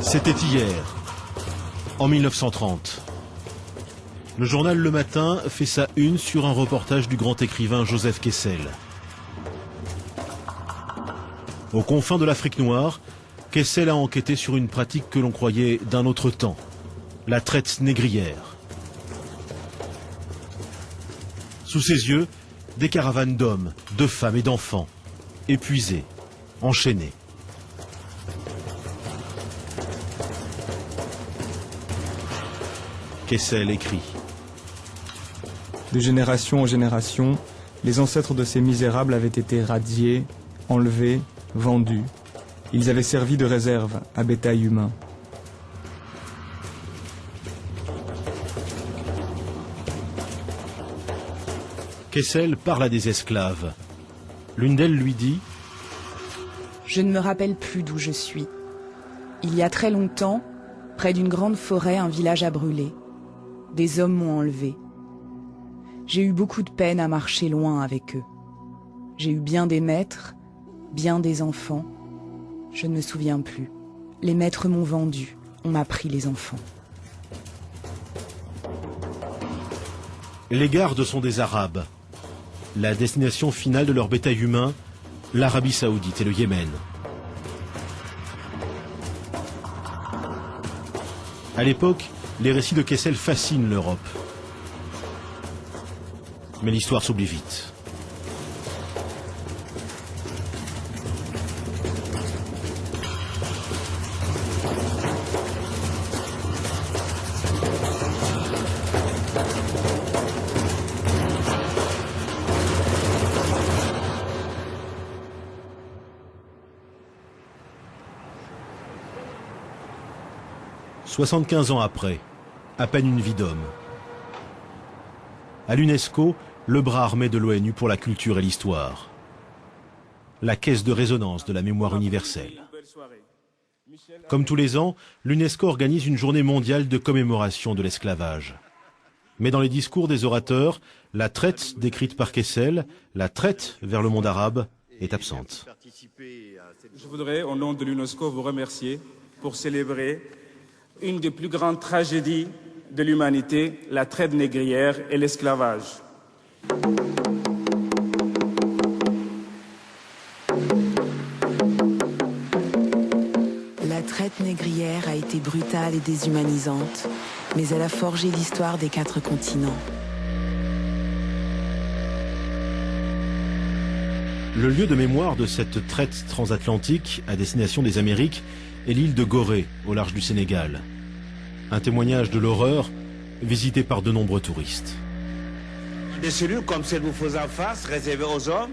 C'était hier, en 1930. Le journal Le Matin fait sa une sur un reportage du grand écrivain Joseph Kessel. Aux confins de l'Afrique noire, Kessel a enquêté sur une pratique que l'on croyait d'un autre temps, la traite négrière. Sous ses yeux, des caravanes d'hommes, de femmes et d'enfants, épuisés, enchaînés. Kessel écrit. De génération en génération, les ancêtres de ces misérables avaient été radiés, enlevés, vendus. Ils avaient servi de réserve à bétail humain. Kessel parle à des esclaves. L'une d'elles lui dit « Je ne me rappelle plus d'où je suis. Il y a très longtemps, près d'une grande forêt, un village a brûlé. Des hommes m'ont enlevé. J'ai eu beaucoup de peine à marcher loin avec eux. J'ai eu bien des maîtres, bien des enfants. Je ne me souviens plus. Les maîtres m'ont vendu, on m'a pris les enfants. » Les gardes sont des Arabes. La destination finale de leur bétail humain, l'Arabie Saoudite et le Yémen. À l'époque, les récits de Kessel fascinent l'Europe. Mais l'histoire s'oublie vite. « 75 ans après, à peine une vie d'homme. À l'UNESCO, le bras armé de l'ONU pour la culture et l'histoire. La caisse de résonance de la mémoire universelle. Comme tous les ans, l'UNESCO organise une journée mondiale de commémoration de l'esclavage. Mais dans les discours des orateurs, la traite décrite par Kessel, la traite vers le monde arabe, est absente. Je voudrais, au nom de l'UNESCO, vous remercier pour célébrer une des plus grandes tragédies de l'humanité, la traite négrière et l'esclavage. La traite négrière a été brutale et déshumanisante, mais elle a forgé l'histoire des 4 continents. Le lieu de mémoire de cette traite transatlantique à destination des Amériques est l'île de Gorée, au large du Sénégal. Un témoignage de l'horreur visité par de nombreux touristes. Des cellules comme celle que vous faisez en face, réservées aux hommes,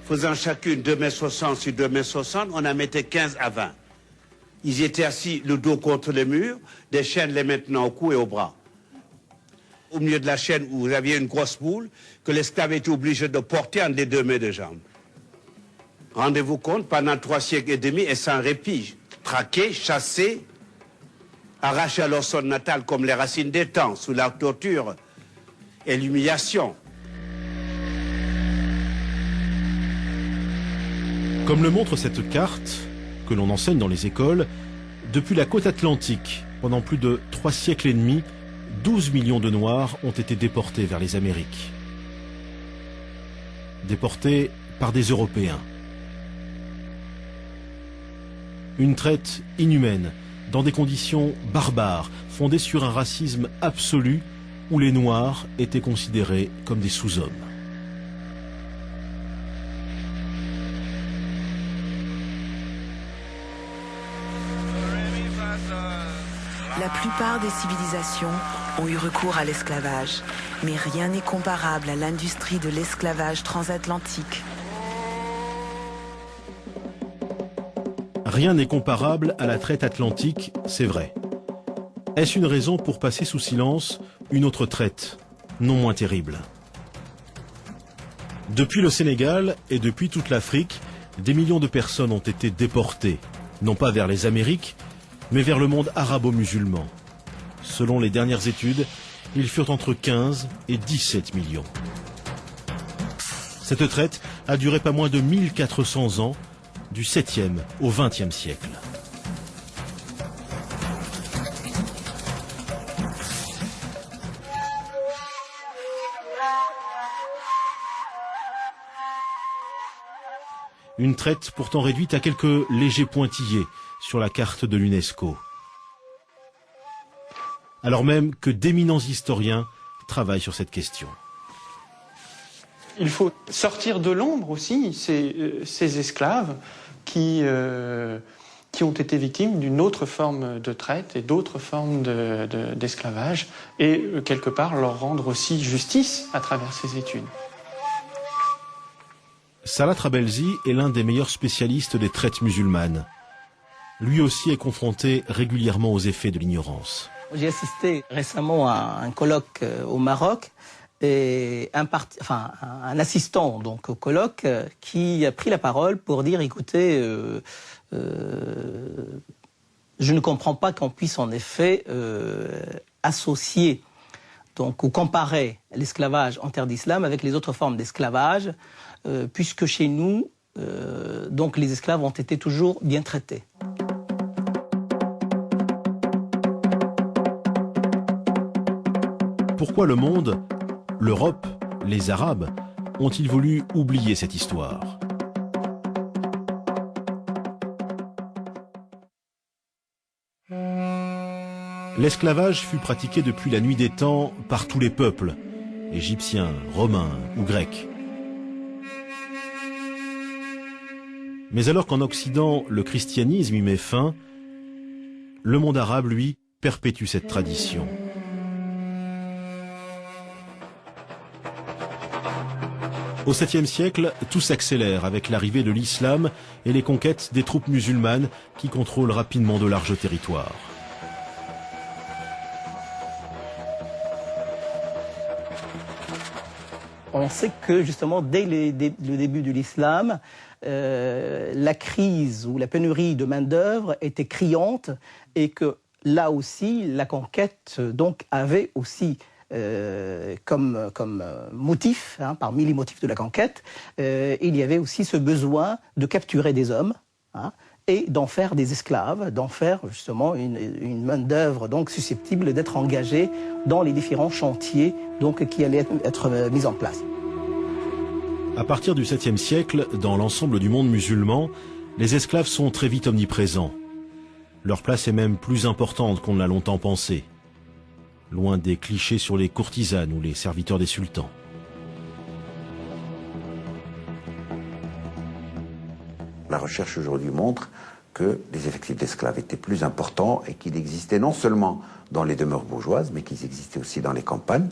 faisant chacune 2,60 m sur 2,60 m, on en mettait 15 à 20. Ils étaient assis le dos contre le mur, des chaînes les maintenant au cou et au bras. Au milieu de la chaîne où vous aviez une grosse boule que l'esclave était obligé de porter entre les 2 mains de jambes. Rendez-vous compte, pendant 3 siècles et demi et sans répit, traqués, chassés, arrachés à leur sol natal comme les racines des temps, sous la torture et l'humiliation. Comme le montre cette carte, que l'on enseigne dans les écoles, depuis la côte atlantique, pendant plus de 3 siècles et demi, 12 millions de Noirs ont été déportés vers les Amériques. Déportés par des Européens. Une traite inhumaine, dans des conditions barbares, fondées sur un racisme absolu, où les Noirs étaient considérés comme des sous-hommes. La plupart des civilisations ont eu recours à l'esclavage, mais rien n'est comparable à l'industrie de l'esclavage transatlantique. Rien n'est comparable à la traite atlantique, c'est vrai. Est-ce une raison pour passer sous silence une autre traite, non moins terrible? Depuis le Sénégal et depuis toute l'Afrique, des millions de personnes ont été déportées, non pas vers les Amériques, mais vers le monde arabo-musulman. Selon les dernières études, ils furent entre 15 et 17 millions. Cette traite a duré pas moins de 1400 ans, du 7e au 20e siècle. Une traite pourtant réduite à quelques légers pointillés sur la carte de l'UNESCO. Alors même que d'éminents historiens travaillent sur cette question. Il faut sortir de l'ombre aussi ces esclaves qui ont été victimes d'une autre forme de traite et d'autres formes d'esclavage et quelque part leur rendre aussi justice à travers ces études. Salah Trabelsi est l'un des meilleurs spécialistes des traites musulmanes. Lui aussi est confronté régulièrement aux effets de l'ignorance. J'ai assisté récemment à un colloque au Maroc et un assistant donc au colloque qui a pris la parole pour dire écoutez, je ne comprends pas qu'on puisse en effet associer donc ou comparer l'esclavage en terre d'islam avec les autres formes d'esclavage, puisque chez nous donc les esclaves ont été toujours bien traités. Pourquoi le monde, l'Europe, les Arabes, ont-ils voulu oublier cette histoire? L'esclavage fut pratiqué depuis la nuit des temps par tous les peuples, égyptiens, romains ou grecs. Mais alors qu'en Occident, le christianisme y met fin, le monde arabe, lui, perpétue cette tradition. Au 7e siècle, tout s'accélère avec l'arrivée de l'islam et les conquêtes des troupes musulmanes qui contrôlent rapidement de larges territoires. On sait que justement dès le début de l'islam, la crise ou la pénurie de main-d'œuvre était criante et que là aussi la conquête donc avait aussi comme motif, parmi les motifs de la conquête, il y avait aussi ce besoin de capturer des hommes et d'en faire des esclaves, d'en faire justement une main-d'œuvre donc susceptible d'être engagée dans les différents chantiers donc qui allaient être mis en place. À partir du 7e siècle, dans l'ensemble du monde musulman, les esclaves sont très vite omniprésents. Leur place est même plus importante qu'on ne l'a longtemps pensé. Loin des clichés sur les courtisanes ou les serviteurs des sultans. La recherche aujourd'hui montre que les effectifs d'esclaves étaient plus importants et qu'ils existaient non seulement dans les demeures bourgeoises, mais qu'ils existaient aussi dans les campagnes,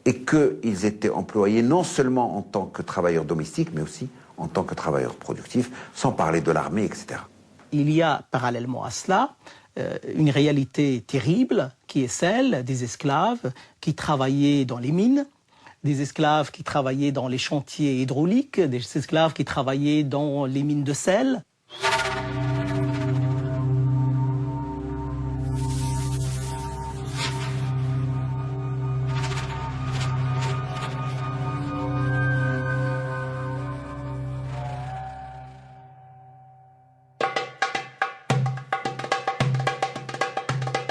et qu'ils étaient employés non seulement en tant que travailleurs domestiques, mais aussi en tant que travailleurs productifs, sans parler de l'armée, etc. Il y a parallèlement à cela une réalité terrible qui est celle des esclaves qui travaillaient dans les mines, des esclaves qui travaillaient dans les chantiers hydrauliques, des esclaves qui travaillaient dans les mines de sel.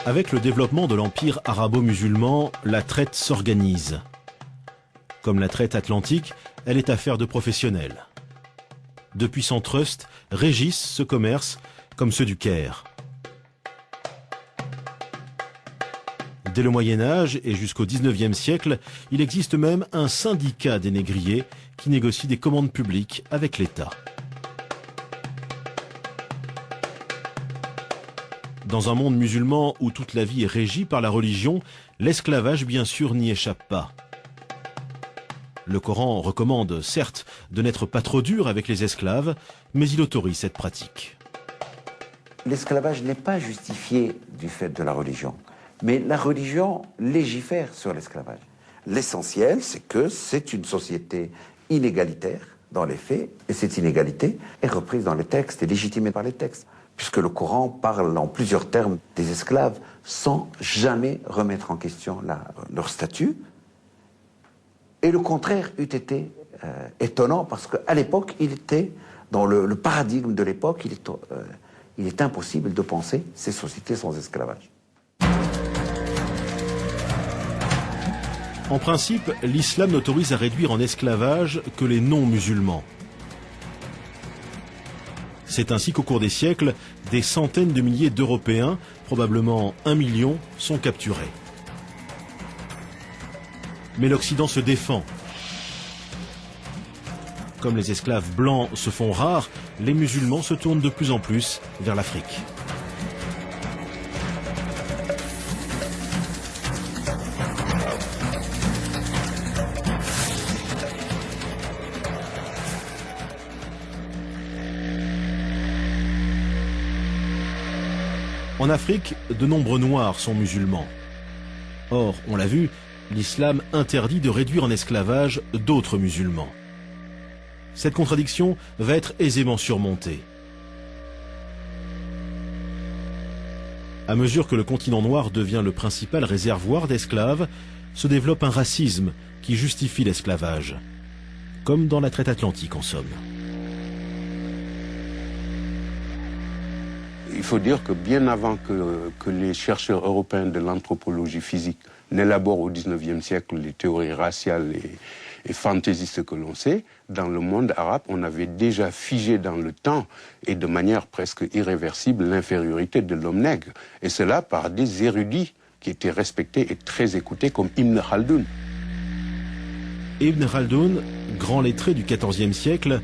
Avec le développement de l'empire arabo-musulman, la traite s'organise. Comme la traite atlantique, elle est affaire de professionnels. De puissants trusts régissent ce commerce comme ceux du Caire. Dès le Moyen-Âge et jusqu'au XIXe siècle, il existe même un syndicat des négriers qui négocie des commandes publiques avec l'État. Dans un monde musulman où toute la vie est régie par la religion, l'esclavage bien sûr n'y échappe pas. Le Coran recommande, certes, de n'être pas trop dur avec les esclaves, mais il autorise cette pratique. L'esclavage n'est pas justifié du fait de la religion, mais la religion légifère sur l'esclavage. L'essentiel, c'est que c'est une société inégalitaire dans les faits, et cette inégalité est reprise dans les textes et légitimée par les textes, puisque le Coran parle en plusieurs termes des esclaves sans jamais remettre en question leur statut. Et le contraire eût été étonnant, parce qu'à l'époque, il était, dans le paradigme de l'époque, il est impossible de penser ces sociétés sans esclavage. En principe, l'islam n'autorise à réduire en esclavage que les non-musulmans. C'est ainsi qu'au cours des siècles, des centaines de milliers d'Européens, probablement 1 million, sont capturés. Mais l'Occident se défend. Comme les esclaves blancs se font rares, les musulmans se tournent de plus en plus vers l'Afrique. En Afrique, de nombreux Noirs sont musulmans. Or, on l'a vu, l'islam interdit de réduire en esclavage d'autres musulmans. Cette contradiction va être aisément surmontée. À mesure que le continent noir devient le principal réservoir d'esclaves, se développe un racisme qui justifie l'esclavage, comme dans la traite atlantique en somme. Il faut dire que bien avant que les chercheurs européens de l'anthropologie physique n'élaborent au XIXe siècle les théories raciales et fantaisistes que l'on sait, dans le monde arabe, on avait déjà figé dans le temps et de manière presque irréversible l'infériorité de l'homme nègre. Et cela par des érudits qui étaient respectés et très écoutés comme Ibn Khaldoun. Ibn Khaldoun, grand lettré du XIVe siècle,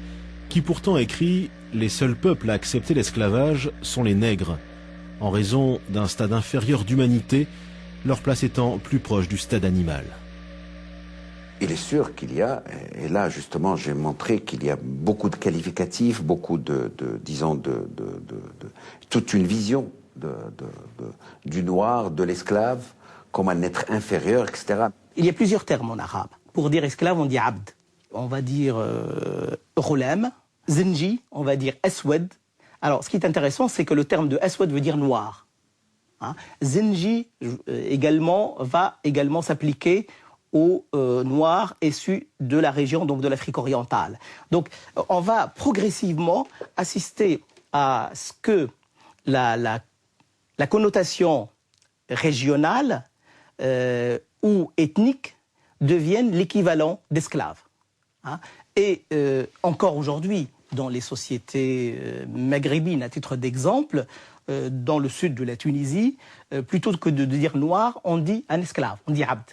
qui pourtant écrit « Les seuls peuples à accepter l'esclavage sont les nègres, en raison d'un stade inférieur d'humanité, leur place étant plus proche du stade animal. » Il est sûr qu'il y a, et là justement j'ai montré qu'il y a beaucoup de qualificatifs, beaucoup disons toute une vision du noir, de l'esclave, comme un être inférieur, etc. Il y a plusieurs termes en arabe. Pour dire esclave, on dit abd. On va dire ghulam, zinji, on va dire aswad. Alors ce qui est intéressant, c'est que le terme de aswad veut dire noir. Hein? Zinji va également s'appliquer aux Noirs issus de la région, donc de l'Afrique orientale. Donc on va progressivement assister à ce que la connotation régionale ou ethnique devienne l'équivalent d'esclave. Hein? Et encore aujourd'hui, dans les sociétés maghrébines, à titre d'exemple, dans le sud de la Tunisie, plutôt que de dire noir, on dit un esclave, on dit abd.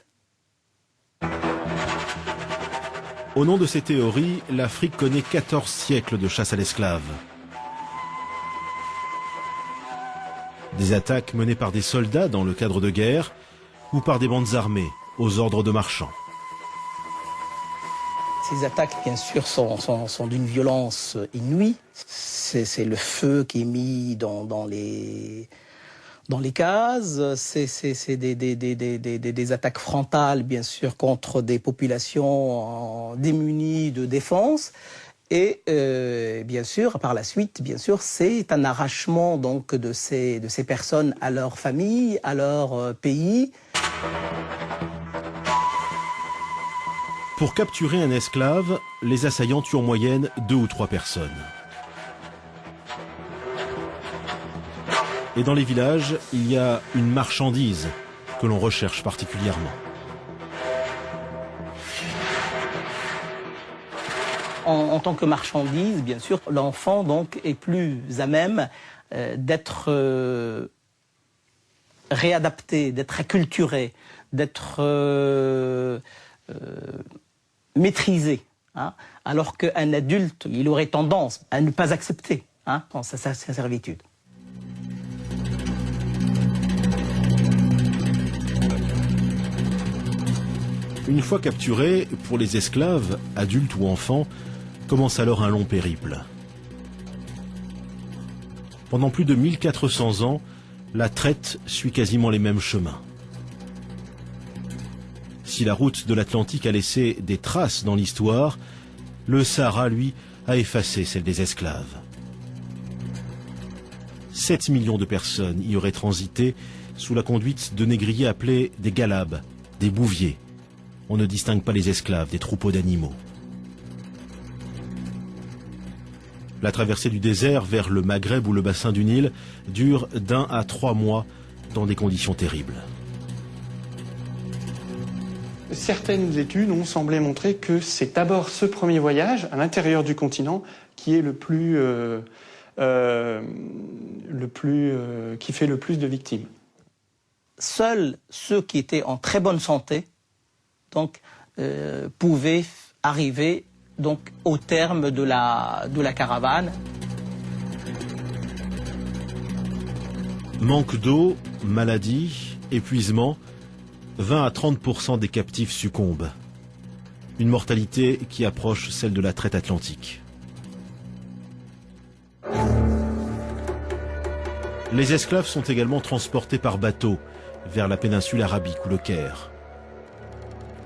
Au nom de ces théories, l'Afrique connaît 14 siècles de chasse à l'esclave. Des attaques menées par des soldats dans le cadre de guerre ou par des bandes armées aux ordres de marchands. Ces attaques, bien sûr, sont d'une violence inouïe. C'est le feu qui est mis dans les cases. C'est des attaques frontales, bien sûr, contre des populations démunies de défense. Et bien sûr, par la suite, bien sûr, c'est un arrachement donc de ces personnes à leur famille, à leur pays. Pour capturer un esclave, les assaillants tuent en moyenne 2 ou 3 personnes. Et dans les villages, il y a une marchandise que l'on recherche particulièrement. En tant que marchandise, bien sûr, l'enfant donc est plus à même d'être réadapté, d'être acculturé, d'être maîtrisé, hein, alors qu'un adulte, il aurait tendance à ne pas accepter sa servitude. Une fois capturés, pour les esclaves, adultes ou enfants, commence alors un long périple. Pendant plus de 1400 ans, la traite suit quasiment les mêmes chemins. Si la route de l'Atlantique a laissé des traces dans l'histoire, le Sahara, lui, a effacé celle des esclaves. 7 millions de personnes y auraient transité sous la conduite de négriers appelés des galabes, des bouviers. On ne distingue pas les esclaves des troupeaux d'animaux. La traversée du désert vers le Maghreb ou le bassin du Nil dure d'1 à 3 mois dans des conditions terribles. Certaines études ont semblé montrer que c'est d'abord ce premier voyage à l'intérieur du continent qui est le plus qui fait le plus de victimes. Seuls ceux qui étaient en très bonne santé donc, pouvaient arriver donc, au terme de la caravane. Manque d'eau, maladie, épuisement, 20 à 30% des captifs succombent. Une mortalité qui approche celle de la traite atlantique. Les esclaves sont également transportés par bateau vers la péninsule arabique ou le Caire.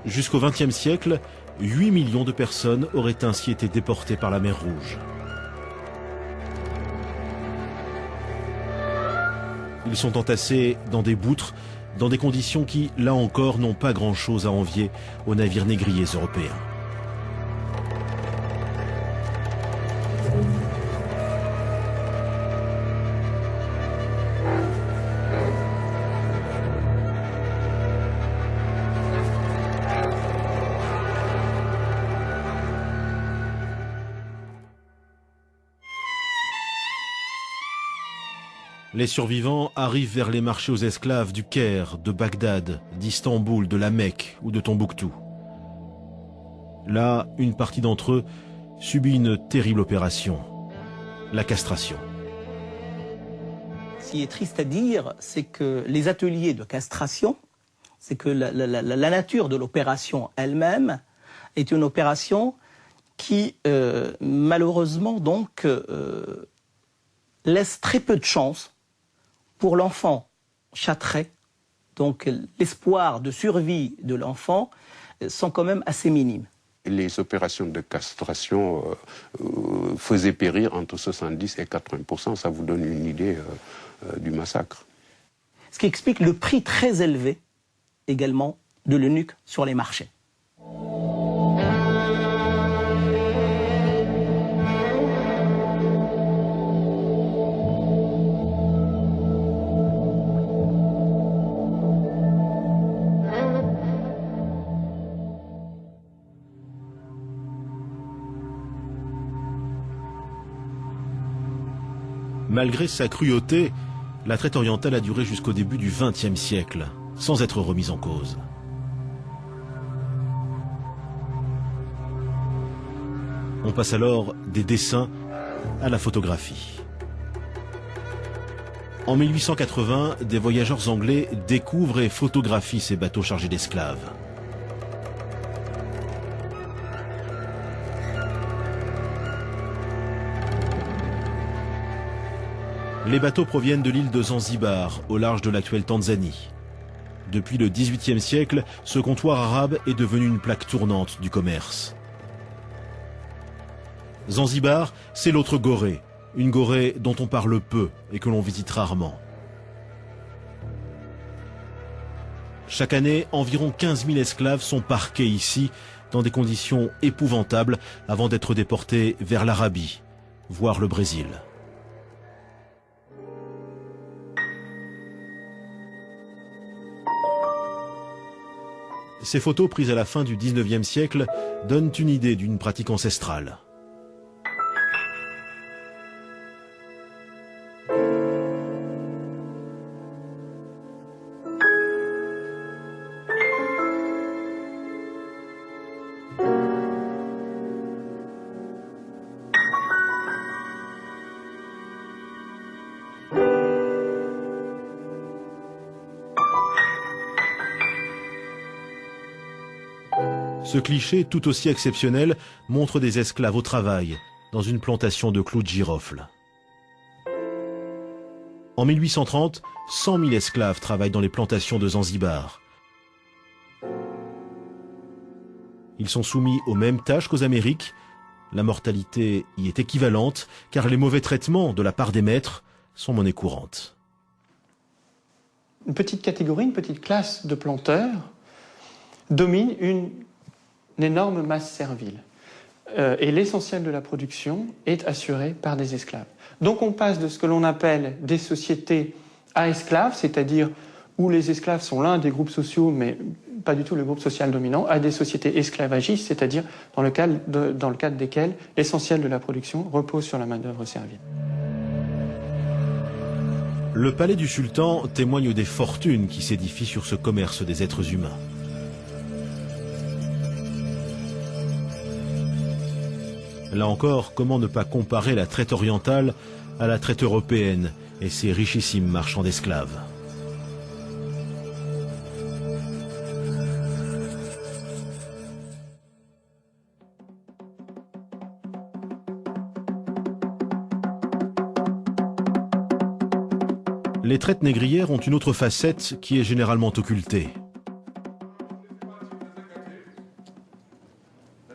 Jusqu'au XXe siècle, 8 millions de personnes auraient ainsi été déportées par la mer Rouge. Ils sont entassés dans des boutres, dans des conditions qui, là encore, n'ont pas grand-chose à envier aux navires négriers européens. Les survivants arrivent vers les marchés aux esclaves du Caire, de Bagdad, d'Istanbul, de la Mecque ou de Tombouctou. Là, une partie d'entre eux subit une terrible opération, la castration. Ce qui est triste à dire, c'est que les ateliers de castration, c'est que la nature de l'opération elle-même est une opération qui, malheureusement, donc, laisse très peu de chance pour l'enfant châtré. Donc l'espoir de survie de l'enfant sont quand même assez minimes. Les opérations de castration faisaient périr entre 70 et 80%. Ça vous donne une idée du massacre. Ce qui explique le prix très élevé également de l'eunuque sur les marchés. Malgré sa cruauté, la traite orientale a duré jusqu'au début du XXe siècle, sans être remise en cause. On passe alors des dessins à la photographie. En 1880, des voyageurs anglais découvrent et photographient ces bateaux chargés d'esclaves. Les bateaux proviennent de l'île de Zanzibar, au large de l'actuelle Tanzanie. Depuis le XVIIIe siècle, ce comptoir arabe est devenu une plaque tournante du commerce. Zanzibar, c'est l'autre Gorée, une Gorée dont on parle peu et que l'on visite rarement. Chaque année, environ 15 000 esclaves sont parqués ici, dans des conditions épouvantables, avant d'être déportés vers l'Arabie, voire le Brésil. Ces photos prises à la fin du XIXe siècle donnent une idée d'une pratique ancestrale. Ce cliché, tout aussi exceptionnel, montre des esclaves au travail, dans une plantation de clous de girofle. En 1830, 100 000 esclaves travaillent dans les plantations de Zanzibar. Ils sont soumis aux mêmes tâches qu'aux Amériques. La mortalité y est équivalente, car les mauvais traitements de la part des maîtres sont monnaie courante. Une petite catégorie, une petite classe de planteurs domine une énorme masse servile. Et l'essentiel de la production est assuré par des esclaves. Donc on passe de ce que l'on appelle des sociétés à esclaves, c'est-à-dire où les esclaves sont l'un des groupes sociaux, mais pas du tout le groupe social dominant, à des sociétés esclavagistes, c'est-à-dire dans le cadre desquelles l'essentiel de la production repose sur la main-d'œuvre servile. Le palais du sultan témoigne des fortunes qui s'édifient sur ce commerce des êtres humains. Là encore, comment ne pas comparer la traite orientale à la traite européenne et ses richissimes marchands d'esclaves. Les traites négrières ont une autre facette qui est généralement occultée.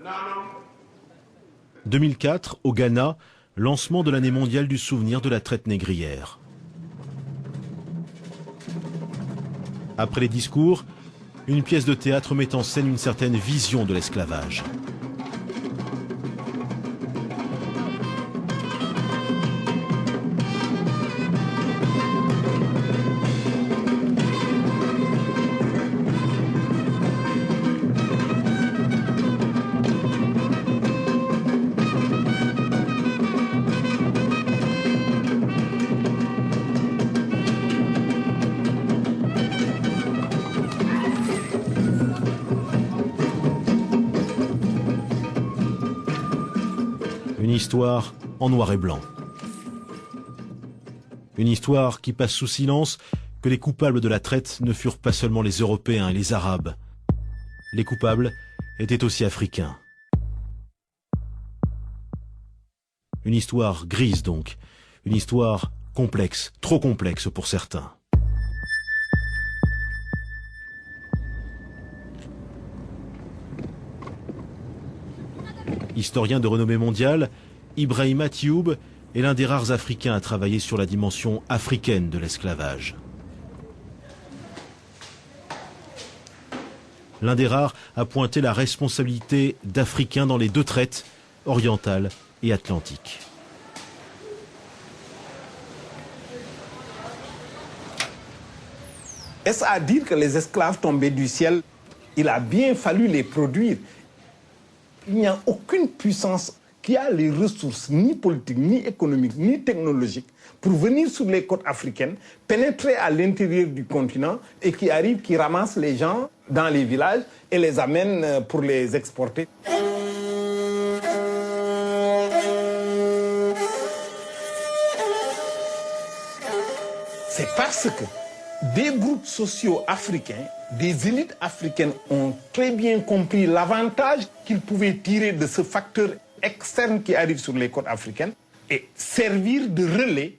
« 2004, au Ghana, lancement de l'année mondiale du souvenir de la traite négrière. Après les discours, une pièce de théâtre met en scène une certaine vision de l'esclavage. Une histoire en noir et blanc. Une histoire qui passe sous silence que les coupables de la traite ne furent pas seulement les Européens et les Arabes. Les coupables étaient aussi africains. Une histoire grise donc, une histoire complexe, trop complexe pour certains. Historien de renommée mondiale, Ibrahima Thioub est l'un des rares Africains à travailler sur la dimension africaine de l'esclavage. L'un des rares a pointé la responsabilité d'Africains dans les deux traites, orientale et atlantique. Est-ce à dire que les esclaves tombaient du ciel? Il a bien fallu les produire. Il n'y a aucune puissance qui a les ressources ni politiques, ni économiques, ni technologiques pour venir sur les côtes africaines, pénétrer à l'intérieur du continent et qui arrive, qui ramasse les gens dans les villages et les amène pour les exporter. C'est parce que des groupes sociaux africains, des élites africaines ont très bien compris l'avantage qu'ils pouvaient tirer de ce facteur externe qui arrive sur les côtes africaines et servir de relais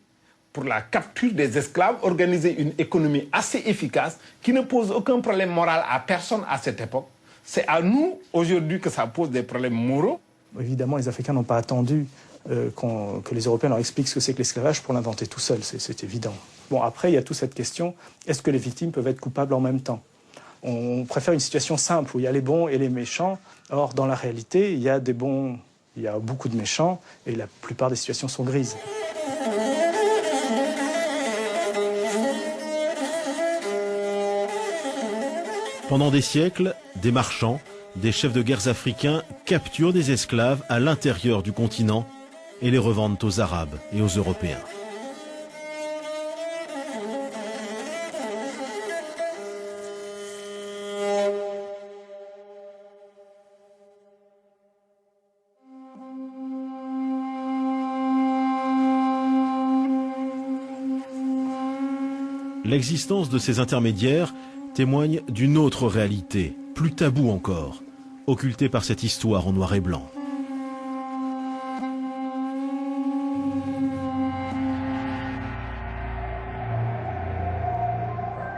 pour la capture des esclaves, organiser une économie assez efficace qui ne pose aucun problème moral à personne à cette époque. C'est à nous aujourd'hui que ça pose des problèmes moraux. Évidemment, les Africains n'ont pas attendu que les Européens leur expliquent ce que c'est que l'esclavage pour l'inventer tout seul, c'est évident. Bon, après, il y a toute cette question, est-ce que les victimes peuvent être coupables en même temps? On préfère une situation simple où il y a les bons et les méchants. Or, dans la réalité, il y a des bons, il y a beaucoup de méchants et la plupart des situations sont grises. Pendant des siècles, des marchands, des chefs de guerre africains capturent des esclaves à l'intérieur du continent et les revendent aux Arabes et aux Européens. L'existence de ces intermédiaires témoigne d'une autre réalité, plus taboue encore, occultée par cette histoire en noir et blanc.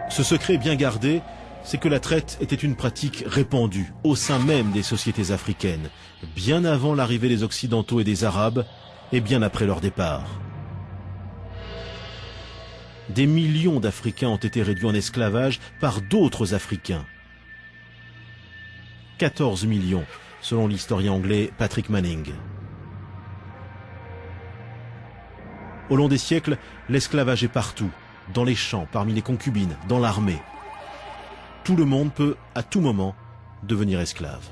Ce secret bien gardé, c'est que la traite était une pratique répandue au sein même des sociétés africaines, bien avant l'arrivée des Occidentaux et des Arabes, et bien après leur départ. Des millions d'Africains ont été réduits en esclavage par d'autres Africains. 14 millions, selon l'historien anglais Patrick Manning. Au long des siècles, l'esclavage est partout, dans les champs, parmi les concubines, dans l'armée. Tout le monde peut, à tout moment, devenir esclave.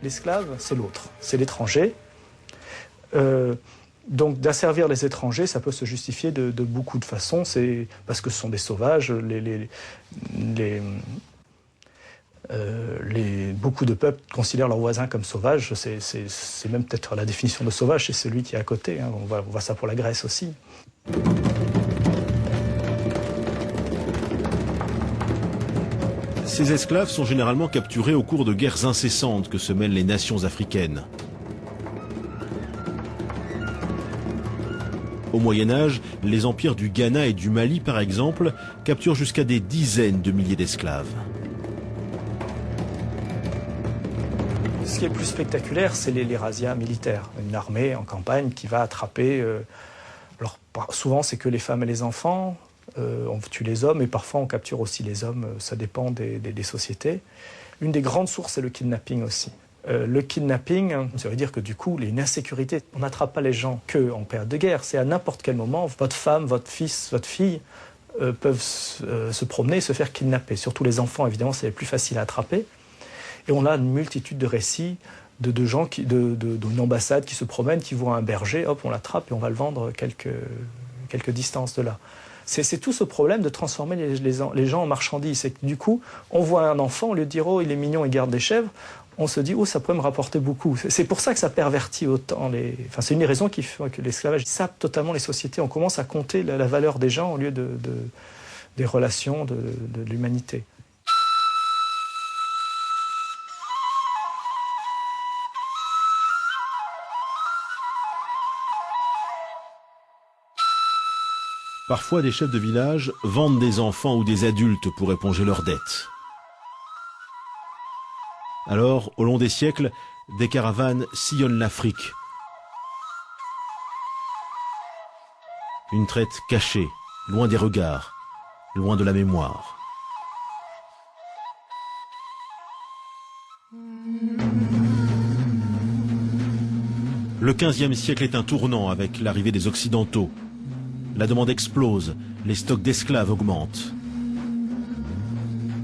L'esclave, c'est l'autre, c'est l'étranger. Donc d'asservir les étrangers, ça peut se justifier de beaucoup de façons. C'est parce que ce sont des sauvages. Beaucoup de peuples considèrent leurs voisins comme sauvages. C'est même peut-être la définition de sauvage, c'est celui qui est à côté. On voit ça pour la Grèce aussi. Ces esclaves sont généralement capturés au cours de guerres incessantes que se mènent les nations africaines. Au Moyen-Âge, les empires du Ghana et du Mali, par exemple, capturent jusqu'à des dizaines de milliers d'esclaves. Ce qui est le plus spectaculaire, c'est les razzias militaires. Une armée en campagne qui va attraper... alors, souvent, c'est que les femmes et les enfants. On tue les hommes et parfois on capture aussi les hommes. Ça dépend des sociétés. Une des grandes sources, c'est le kidnapping aussi. Le kidnapping, ça veut dire que du coup, il y a une insécurité. On n'attrape pas les gens qu'en période de guerre. C'est à n'importe quel moment. Votre femme, votre fils, votre fille peuvent se promener et se faire kidnapper. Surtout les enfants, évidemment, c'est plus facile à attraper. Et on a une multitude de récits de gens, d'une ambassade qui se promène, qui voit un berger, hop, on l'attrape et on va le vendre quelques distances de là. C'est tout ce problème de transformer les gens en marchandises. C'est que du coup, on voit un enfant, au lieu de dire « oh, il est mignon, il garde des chèvres », on se dit « oh, ça pourrait me rapporter beaucoup ». C'est pour ça que ça pervertit autant c'est une des raisons qui fait que l'esclavage sape totalement les sociétés. On commence à compter la valeur des gens au lieu des relations de l'humanité. Parfois, des chefs de village vendent des enfants ou des adultes pour éponger leurs dettes. Alors, au long des siècles, des caravanes sillonnent l'Afrique. Une traite cachée, loin des regards, loin de la mémoire. Le XVe siècle est un tournant avec l'arrivée des Occidentaux. La demande explose, les stocks d'esclaves augmentent.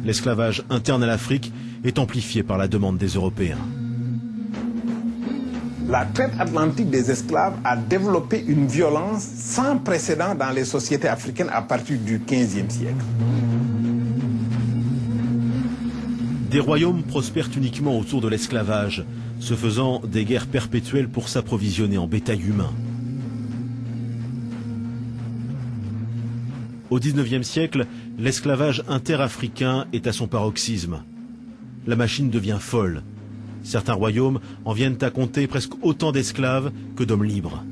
L'esclavage interne à l'Afrique est amplifié par la demande des Européens. La traite atlantique des esclaves a développé une violence sans précédent dans les sociétés africaines à partir du XVe siècle. Des royaumes prospèrent uniquement autour de l'esclavage, se faisant des guerres perpétuelles pour s'approvisionner en bétail humain. Au XIXe siècle, l'esclavage interafricain est à son paroxysme. La machine devient folle. Certains royaumes en viennent à compter presque autant d'esclaves que d'hommes libres.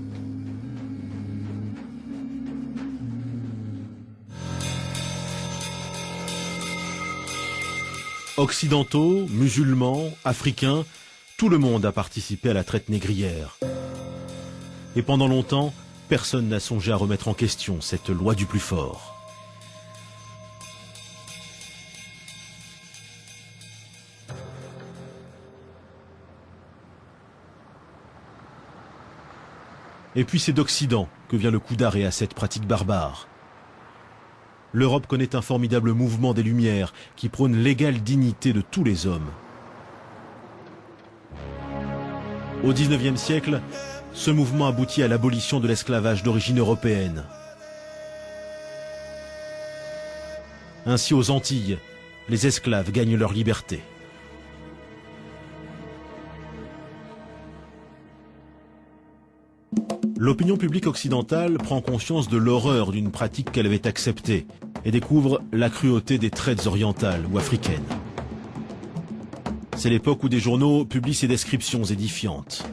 Occidentaux, musulmans, africains, tout le monde a participé à la traite négrière. Et pendant longtemps, personne n'a songé à remettre en question cette loi du plus fort. Et puis c'est d'Occident que vient le coup d'arrêt à cette pratique barbare. L'Europe connaît un formidable mouvement des Lumières qui prône l'égale dignité de tous les hommes. Au XIXe siècle, ce mouvement aboutit à l'abolition de l'esclavage d'origine européenne. Ainsi aux Antilles, les esclaves gagnent leur liberté. L'opinion publique occidentale prend conscience de l'horreur d'une pratique qu'elle avait acceptée et découvre la cruauté des traites orientales ou africaines. C'est l'époque où des journaux publient ces descriptions édifiantes.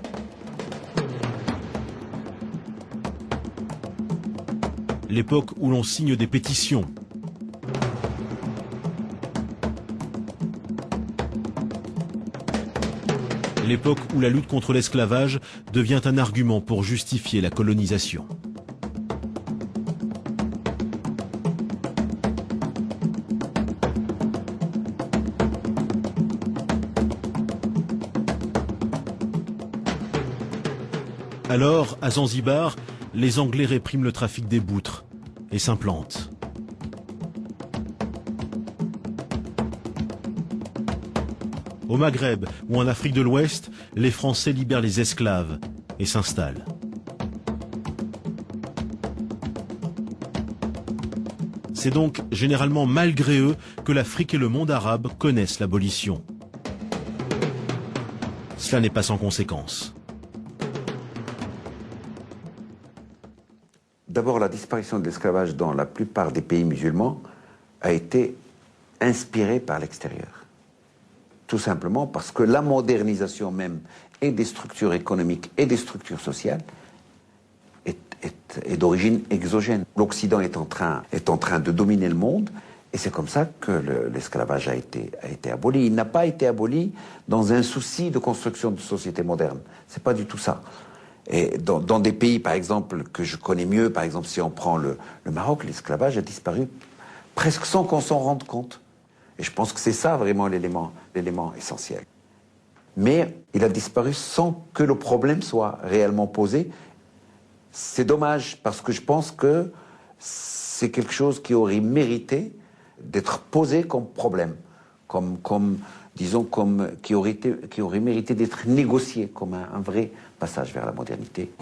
L'époque où l'on signe des pétitions. L'époque où la lutte contre l'esclavage devient un argument pour justifier la colonisation. Alors, à Zanzibar, les Anglais répriment le trafic des boutres et s'implantent. Au Maghreb ou en Afrique de l'Ouest, les Français libèrent les esclaves et s'installent. C'est donc généralement malgré eux que l'Afrique et le monde arabe connaissent l'abolition. Cela n'est pas sans conséquence. D'abord, la disparition de l'esclavage dans la plupart des pays musulmans a été inspirée par l'extérieur. Tout simplement parce que la modernisation même et des structures économiques et des structures sociales est d'origine exogène. L'Occident est en train de dominer le monde et c'est comme ça que l'esclavage a été aboli. Il n'a pas été aboli dans un souci de construction de société moderne. C'est pas du tout ça. Et dans des pays, par exemple, que je connais mieux, par exemple, si on prend le Maroc, l'esclavage a disparu presque sans qu'on s'en rende compte. Et je pense que c'est ça vraiment l'élément essentiel. Mais il a disparu sans que le problème soit réellement posé. C'est dommage, parce que je pense que c'est quelque chose qui aurait mérité d'être posé comme problème, qui aurait mérité d'être négocié comme un vrai passage vers la modernité.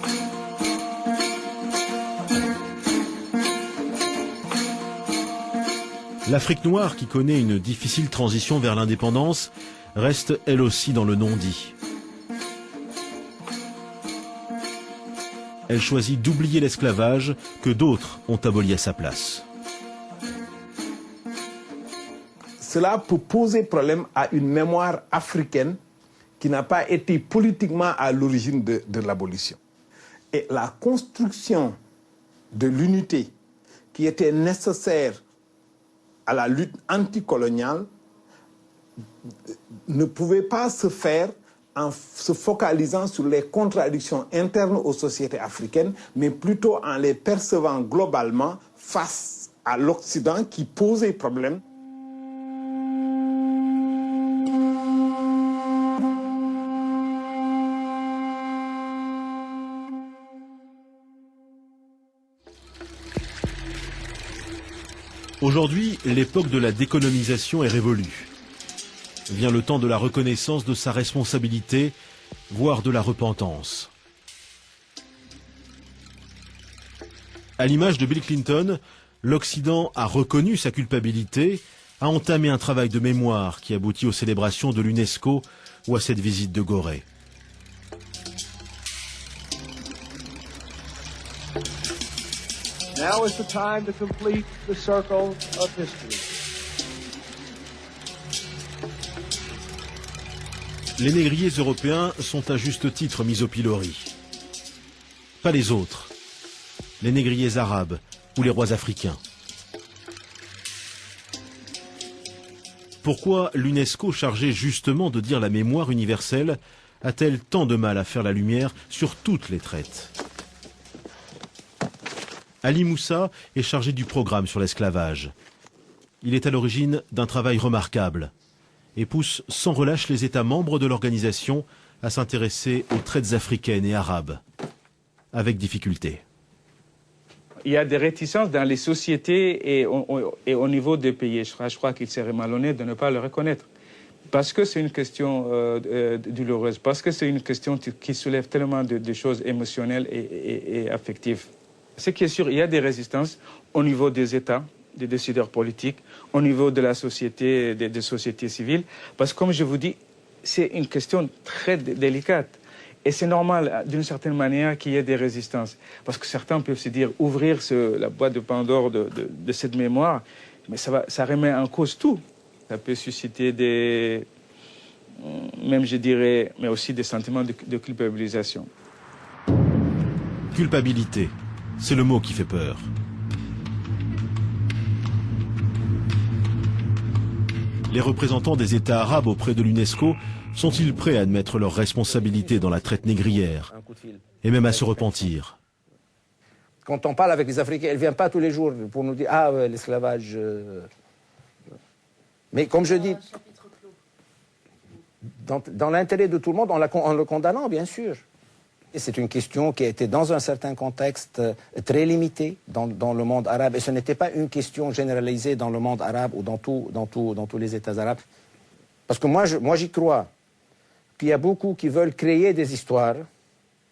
L'Afrique noire, qui connaît une difficile transition vers l'indépendance, reste elle aussi dans le non-dit. Elle choisit d'oublier l'esclavage que d'autres ont aboli à sa place. Cela peut poser problème à une mémoire africaine qui n'a pas été politiquement à l'origine de l'abolition. Et la construction de l'unité qui était nécessaire à la lutte anticoloniale ne pouvait pas se faire en se focalisant sur les contradictions internes aux sociétés africaines, mais plutôt en les percevant globalement face à l'Occident qui posait problème. Aujourd'hui, l'époque de la décolonisation est révolue. Vient le temps de la reconnaissance de sa responsabilité, voire de la repentance. À l'image de Bill Clinton, l'Occident a reconnu sa culpabilité, a entamé un travail de mémoire qui aboutit aux célébrations de l'UNESCO ou à cette visite de Gorée. Now is the time to complete the circle of history. Les négriers européens sont à juste titre mis au pilori. Pas les autres, les négriers arabes ou les rois africains. Pourquoi l'UNESCO, chargée justement de dire la mémoire universelle, a-t-elle tant de mal à faire la lumière sur toutes les traites ? Ali Moussa est chargé du programme sur l'esclavage. Il est à l'origine d'un travail remarquable et pousse sans relâche les États membres de l'organisation à s'intéresser aux traites africaines et arabes, avec difficulté. Il y a des réticences dans les sociétés et au niveau des pays. Je crois qu'il serait malhonnête de ne pas le reconnaître. Parce que c'est une question douloureuse, parce que c'est une question qui soulève tellement de choses émotionnelles et affectives. Ce qui est sûr, il y a des résistances au niveau des États, des décideurs politiques, au niveau de la société, des sociétés civiles. Parce que, comme je vous dis, c'est une question très délicate. Et c'est normal, d'une certaine manière, qu'il y ait des résistances. Parce que certains peuvent se dire, ouvrir la boîte de Pandore de cette mémoire, mais ça remet en cause tout. Ça peut susciter même je dirais, mais aussi des sentiments de culpabilisation. Culpabilité, c'est le mot qui fait peur. Les représentants des États arabes auprès de l'UNESCO sont-ils prêts à admettre leurs responsabilités dans la traite négrière et même à se repentir? Quand on parle avec les Africains, ils ne viennent pas tous les jours pour nous dire « Ah, ouais, l'esclavage... Mais comme je dis, dans l'intérêt de tout le monde, en le condamnant, bien sûr. Et c'est une question qui a été dans un certain contexte très limité dans le monde arabe. Et ce n'était pas une question généralisée dans le monde arabe ou dans tous les États arabes. Parce que moi j'y crois qu'il y a beaucoup qui veulent créer des histoires,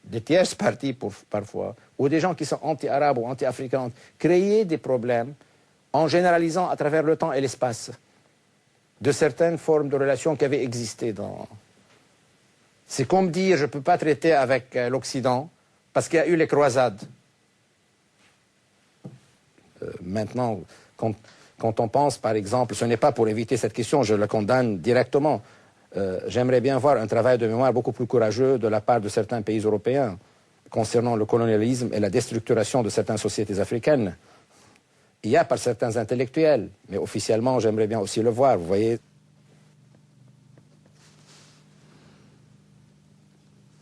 des tierces parties parfois, ou des gens qui sont anti-arabes ou anti-africains, créer des problèmes en généralisant à travers le temps et l'espace de certaines formes de relations qui avaient existé dans... C'est comme dire, je ne peux pas traiter avec l'Occident parce qu'il y a eu les croisades. Maintenant, quand on pense, par exemple, ce n'est pas pour éviter cette question, je la condamne directement. J'aimerais bien voir un travail de mémoire beaucoup plus courageux de la part de certains pays européens concernant le colonialisme et la déstructuration de certaines sociétés africaines. Il y a par certains intellectuels, mais officiellement, j'aimerais bien aussi le voir, vous voyez.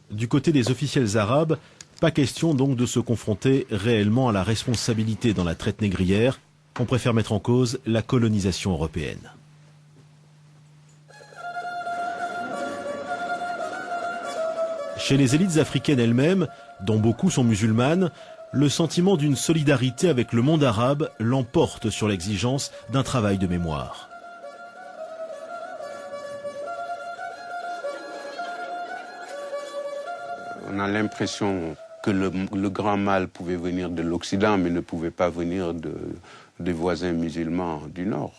Du côté des officiels arabes, pas question donc de se confronter réellement à la responsabilité dans la traite négrière. On préfère mettre en cause la colonisation européenne. Chez les élites africaines elles-mêmes, dont beaucoup sont musulmanes, le sentiment d'une solidarité avec le monde arabe l'emporte sur l'exigence d'un travail de mémoire. On a l'impression que le grand mal pouvait venir de l'Occident, mais ne pouvait pas venir des voisins musulmans du Nord.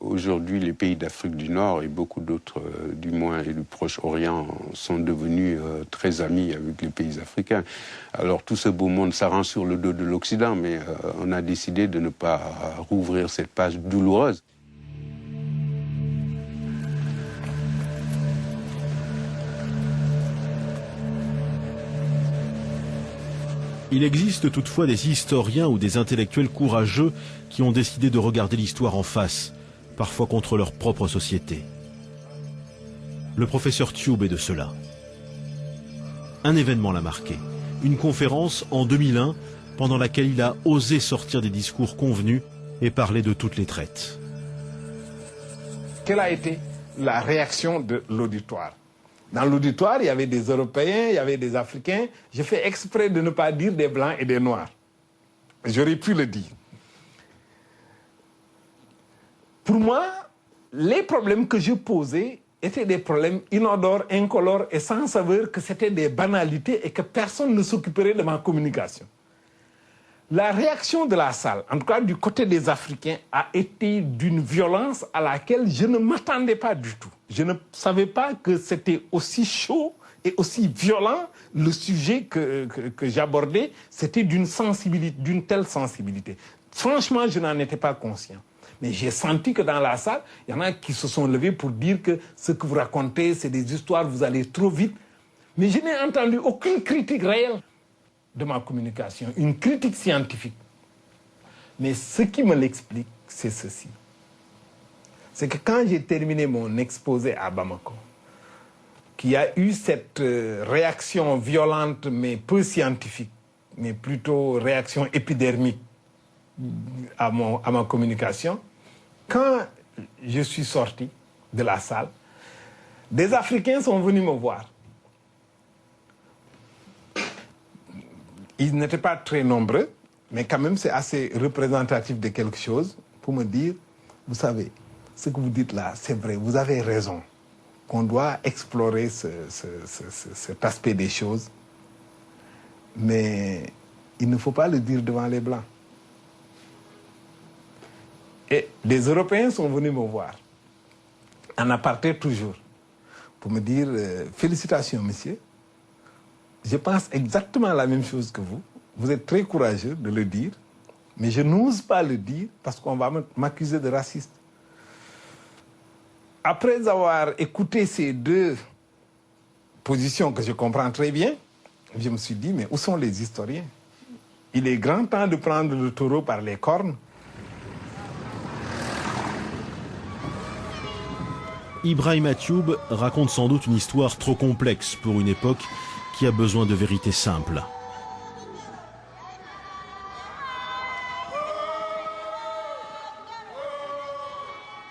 Aujourd'hui, les pays d'Afrique du Nord et beaucoup d'autres, du moins, et du Proche-Orient, sont devenus très amis avec les pays africains. Alors tout ce beau monde s'arrange sur le dos de l'Occident, mais on a décidé de ne pas rouvrir cette page douloureuse. Il existe toutefois des historiens ou des intellectuels courageux qui ont décidé de regarder l'histoire en face, parfois contre leur propre société. Le professeur Tube est de cela. Un événement l'a marqué, une conférence en 2001 pendant laquelle il a osé sortir des discours convenus et parler de toutes les traites. Quelle a été la réaction de l'auditoire? Dans l'auditoire, il y avait des Européens, il y avait des Africains. J'ai fait exprès de ne pas dire des Blancs et des Noirs. J'aurais pu le dire. Pour moi, les problèmes que je posais étaient des problèmes inodores, incolores et sans saveur, que c'était des banalités et que personne ne s'occuperait de ma communication. La réaction de la salle, en tout cas du côté des Africains, a été d'une violence à laquelle je ne m'attendais pas du tout. Je ne savais pas que c'était aussi chaud et aussi violent le sujet que j'abordais. C'était d'une sensibilité, d'une telle sensibilité. Franchement, je n'en étais pas conscient. Mais j'ai senti que dans la salle, il y en a qui se sont levés pour dire que ce que vous racontez, c'est des histoires, vous allez trop vite. Mais je n'ai entendu aucune critique réelle de ma communication, une critique scientifique. Mais ce qui me l'explique, c'est ceci. C'est que quand j'ai terminé mon exposé à Bamako, qu'il y a eu cette réaction violente, mais peu scientifique, mais plutôt réaction épidermique à ma communication, quand je suis sorti de la salle, des Africains sont venus me voir. Ils n'étaient pas très nombreux, mais quand même c'est assez représentatif de quelque chose pour me dire, vous savez, ce que vous dites là, c'est vrai, vous avez raison, qu'on doit explorer cet aspect des choses, mais il ne faut pas le dire devant les Blancs. Et des Européens sont venus me voir, en aparté toujours, pour me dire, félicitations monsieur, je pense exactement la même chose que vous. Vous êtes très courageux de le dire, mais je n'ose pas le dire parce qu'on va m'accuser de raciste. Après avoir écouté ces deux positions que je comprends très bien, je me suis dit, mais où sont les historiens? Il est grand temps de prendre le taureau par les cornes. Ibrahima Tube raconte sans doute une histoire trop complexe pour une époque qui a besoin de vérités simples.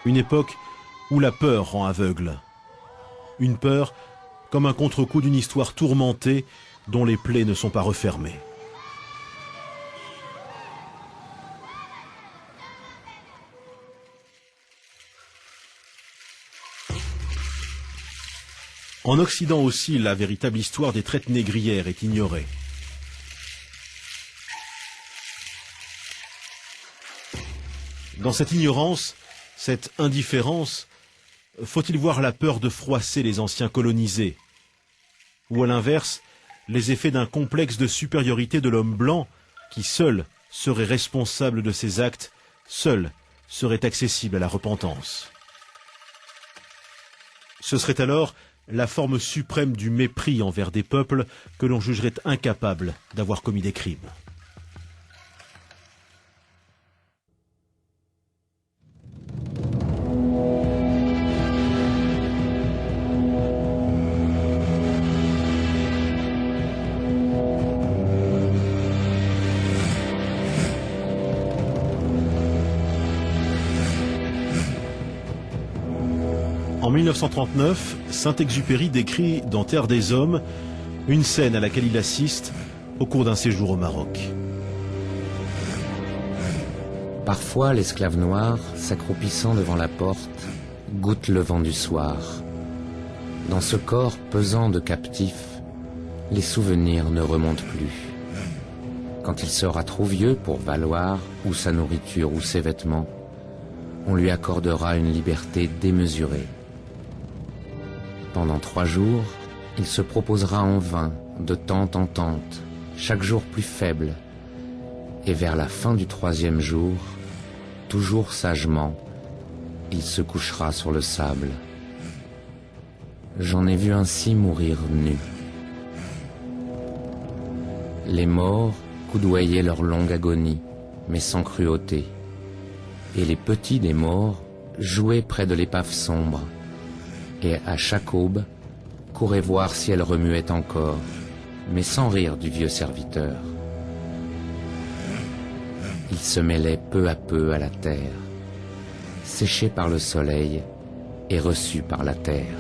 Une époque où la peur rend aveugle. Une peur comme un contre-coup d'une histoire tourmentée dont les plaies ne sont pas refermées. En Occident aussi, la véritable histoire des traites négrières est ignorée. Dans cette ignorance, cette indifférence, faut-il voir la peur de froisser les anciens colonisés? Ou à l'inverse, les effets d'un complexe de supériorité de l'homme blanc qui seul serait responsable de ses actes, seul serait accessible à la repentance? Ce serait alors la forme suprême du mépris envers des peuples que l'on jugerait incapables d'avoir commis des crimes. En 1939, Saint-Exupéry décrit dans Terre des Hommes une scène à laquelle il assiste au cours d'un séjour au Maroc. Parfois, l'esclave noir, s'accroupissant devant la porte, goûte le vent du soir. Dans ce corps pesant de captif, les souvenirs ne remontent plus. Quand il sera trop vieux pour valoir ou sa nourriture ou ses vêtements, on lui accordera une liberté démesurée. Pendant 3 jours, il se proposera en vain, de tente en tente, chaque jour plus faible, et vers la fin du 3e jour, toujours sagement, il se couchera sur le sable. J'en ai vu ainsi mourir nus. Les morts coudoyaient leur longue agonie, mais sans cruauté, et les petits des morts jouaient près de l'épave sombre, et à chaque aube, couraient voir si elle remuait encore, mais sans rire du vieux serviteur. Il se mêlait peu à peu à la terre, séché par le soleil et reçu par la terre.